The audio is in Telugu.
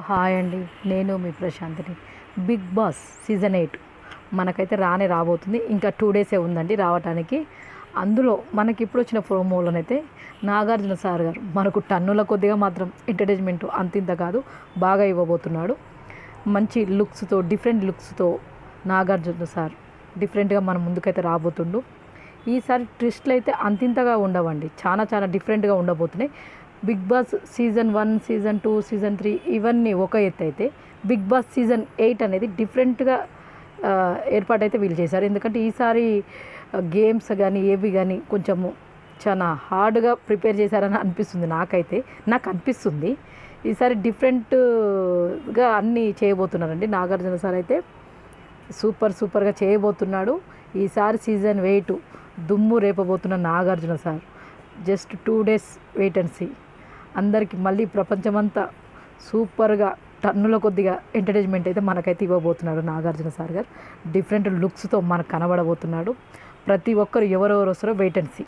హాయ్ అండి, నేను మీ ప్రశాంతిని. బిగ్ బాస్ సీజన్ 8 మనకైతే రాబోతుంది. ఇంకా 2 డేసే ఉందండి రావటానికి. అందులో మనకి ఇప్పుడు వచ్చిన ప్రోమోలోనైతే నాగార్జున సార్ గారు మనకు టన్నుల కొద్దిగా మాత్రం ఎంటర్టైన్మెంట్ అంతింత కాదు, బాగా ఇవ్వబోతున్నాడు. మంచి లుక్స్తో, డిఫరెంట్ లుక్స్తో నాగార్జున సార్ డిఫరెంట్గా మన ముందుకైతే రాబోతుండు. ఈసారి ట్విస్ట్లు అయితే అంతింతగా ఉండవండి, చాలా చాలా డిఫరెంట్గా ఉండబోతున్నాయి. Bigg Boss season 1, season 2, season 3 ఇవన్నీ ఒక ఎత్తు అయితే, బిగ్ బాస్ సీజన్ 8 అనేది డిఫరెంట్గా ఏర్పాటైతే వీళ్ళు చేశారు. ఎందుకంటే ఈసారి గేమ్స్ కానీ ఏవి కానీ కొంచెము చాలా హార్డ్గా ప్రిపేర్ చేశారని అనిపిస్తుంది. నాకు అనిపిస్తుంది ఈసారి డిఫరెంట్గా అన్నీ చేయబోతున్నారండి. నాగార్జున సార్ అయితే సూపర్గా చేయబోతున్నాడు. ఈసారి సీజన్ 8 దుమ్ము రేపబోతున్న Nagarjuna sir. Just 2 days wait and see. అందరికీ మళ్ళీ ప్రపంచమంతా సూపర్గా టన్నుల కొద్దిగా ఎంటర్టైన్మెంట్ అయితే మనకైతే ఇవ్వబోతున్నాడు నాగార్జున సార్ గారు. డిఫరెంట్ లుక్స్తో మనకు కనబడబోతున్నాడు. ప్రతి ఒక్కరు ఎవరెవరు వస్తారో వెయిట్ అండ్ సీ.